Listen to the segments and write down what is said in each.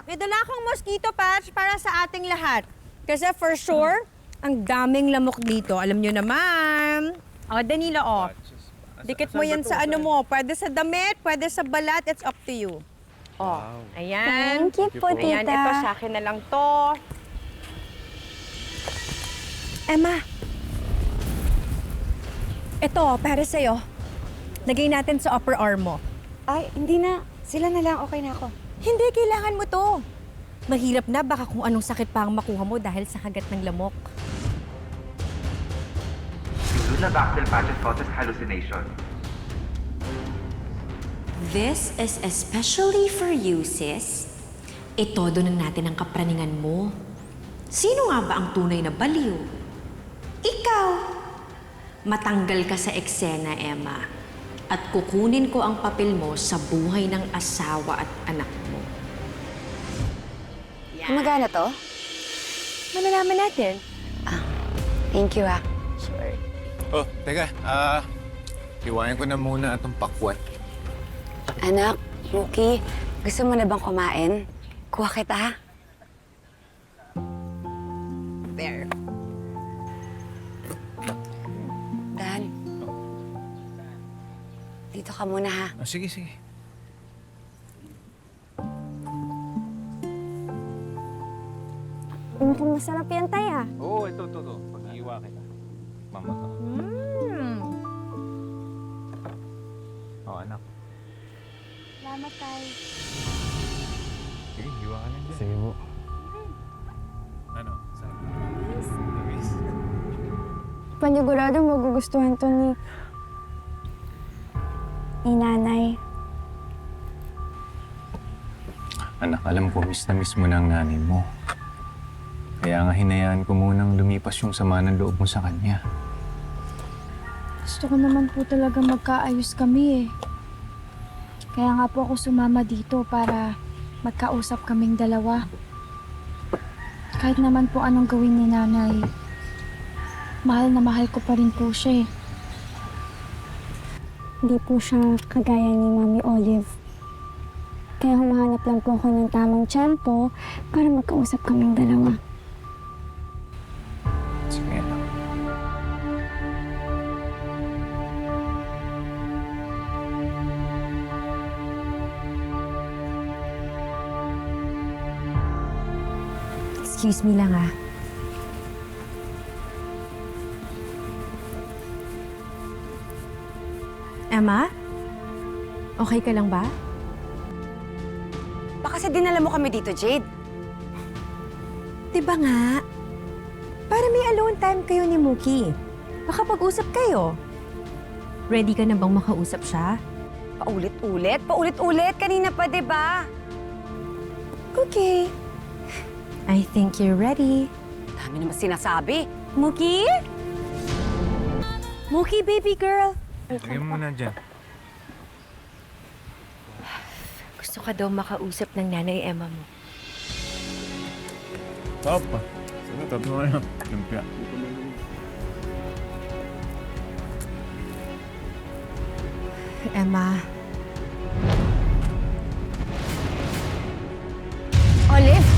May dala akong mosquito patch para sa ating lahat. Kasi for sure, ang daming lamok dito. Alam nyo naman. O, Danilo, o. Dikit mo yan sa ano mo. Pwede sa damit, pwede sa balat. It's up to you. O, ayan. Thank you po, Ayan, tita. ito sa akin na lang to. Emma. Ito, para sa'yo. Lagay natin sa upper arm mo. Ay, hindi na. Sila na lang. Okay na ako. Hindi, kailangan mo to. Mahirap na, baka kung anong sakit pa ang makuha mo dahil sa kagat ng lamok. Yung Lunabactyl patches causes hallucination. This is especially for you, sis. Itodo na natin ang kapraningan mo. Sino nga ba ang tunay na baliw? Ikaw! Matanggal ka sa eksena, Emma. At kukunin ko ang papel mo sa buhay ng asawa at anak mo. Gumagana to? Malalaman natin. Thank you, ah. Oh, teka. Iwain ko na muna itong pakwan. Anak, Mookie, gusto mo na bang kumain? Kuha kita. There. Dan. Dito ka muna, ha? Oh, sige, sige. Mukhang masarap yan, tay, ah. Oo, ito. Pag-iwa kita. Mama to. Oh, anak. Salamat, tay. Sige, iwa ka lang dyan. Sige po. Ano? Luis. Panigurado magugustuhan to ni nanay. Anak, alam ko, miss na miss mo na ang nanay mo. Kaya nga hinayaan ko munang lumipas yung sama ng loob mo sa kanya. Gusto ko naman po talaga magkaayos kami eh. Kaya nga po ako sumama dito para magkausap kaming dalawa. Kahit naman po anong gawin ni nanay, mahal na mahal ko pa rin po siya eh. Hindi po siya kagaya ni Mami Olive. Kaya humahanap lang po ako ng tamang tiyempo para magkausap kaming dalawa. Sige, anak. Excuse me lang, ah. Emma? Okay ka lang ba? Baka kasi dinala mo kami dito, Jade. Diba nga? Para may alone time kayo ni Mookie. Baka pag-usap kayo. Ready ka na bang makausap siya? Paulit-ulit? Paulit-ulit? Kanina pa, di ba? Okay. I think you're ready. Dami naman sinasabi. Mookie? Mookie, baby girl. Lagyan mo na dyan. Gusto ka daw makausap ng nanay Emma mo. Papa. Sige, tabi mo na. Lumpia. Emma, Olive?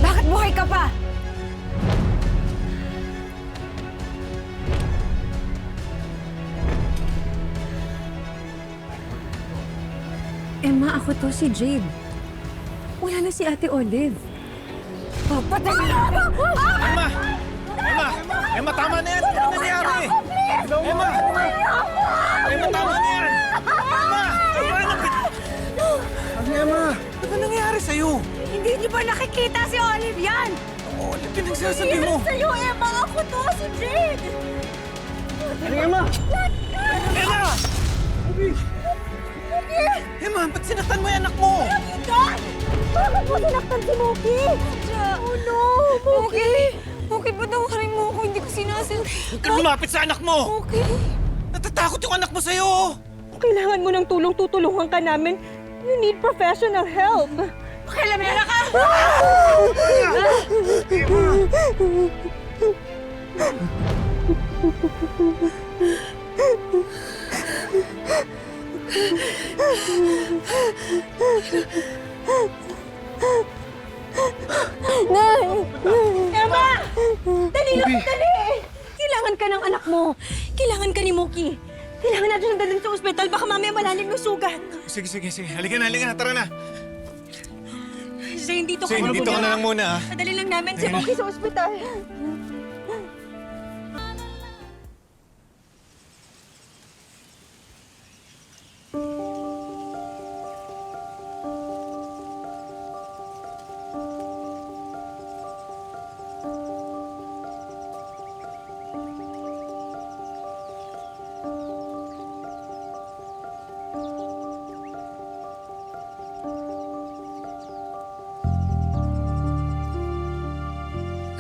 Bakit buhay ka pa? Emma, ako to si Jade. Wala na si Ate Olive. Patay na! Emma! Emma! Emma, tama na yan! Ano nangyari? Emma! Emma, tama na yan! Emma! Ano, Emma? Ano nangyari sa'yo? Hindi niyo ba nakikita si Olive yan? Oo, ano pinagsasabi mo? Sa'yo, Emma! Ako to, si Jade! Ano, Emma? Emma! Emma, ba't sinaktan mo yung anak mo? Bakit mo sinaktan si Mookie? Oh no! Mookie! Mookie, patawarin mo ako. Hindi ko sinasabi. Huwag kang lumapit sa anak mo! Mookie! Natatakot yung anak mo sa'yo! Kailangan mo ng tulong, tutulungan ka namin. You need professional help. Pakialamera ka! Danilo, dali! Kailangan ka ng anak mo. Kailangan ka ni Mookie. Kailangan natin siyang dalhin sa ospital. Baka mamaya malalim yung sugat. Sige. Halika na. Tara na. Zane, dito ka Zane, dito ka na lang muna, ha? Padali lang namin si Mookie sa ospital.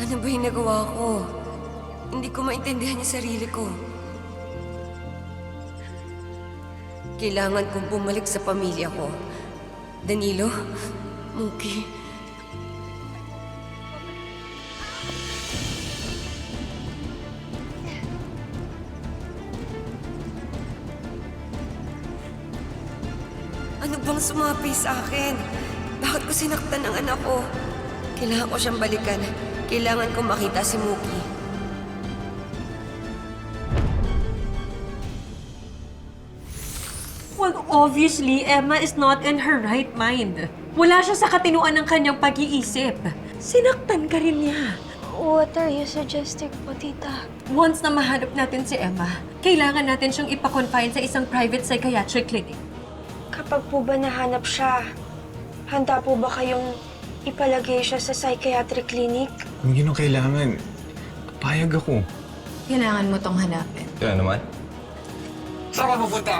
Ano ba yung nagawa ko? Hindi ko maintindihan yung sarili ko. Kailangan kong bumalik sa pamilya ko. Danilo? Mookie? Ano bang sumapi sa akin? Bakit ko sinaktan ang anak ko? Kailangan ko siyang balikan. Kailangan kong makita si Mookie. Well, obviously, Emma is not in her right mind. Wala siya sa katinuan ng kanyang pag-iisip. Sinaktan ka rin niya. What are you suggesting po, tita? Once na mahanap natin si Emma, kailangan natin siyang ipakonfine sa isang private psychiatric clinic. Kapag po ba nahanap siya, handa po ba kayong ipalagay siya sa psychiatric clinic? Kung yun ang kailangan, papayag ako. Kailangan mo tong hanapin. Kaya naman? Saan ka pupunta?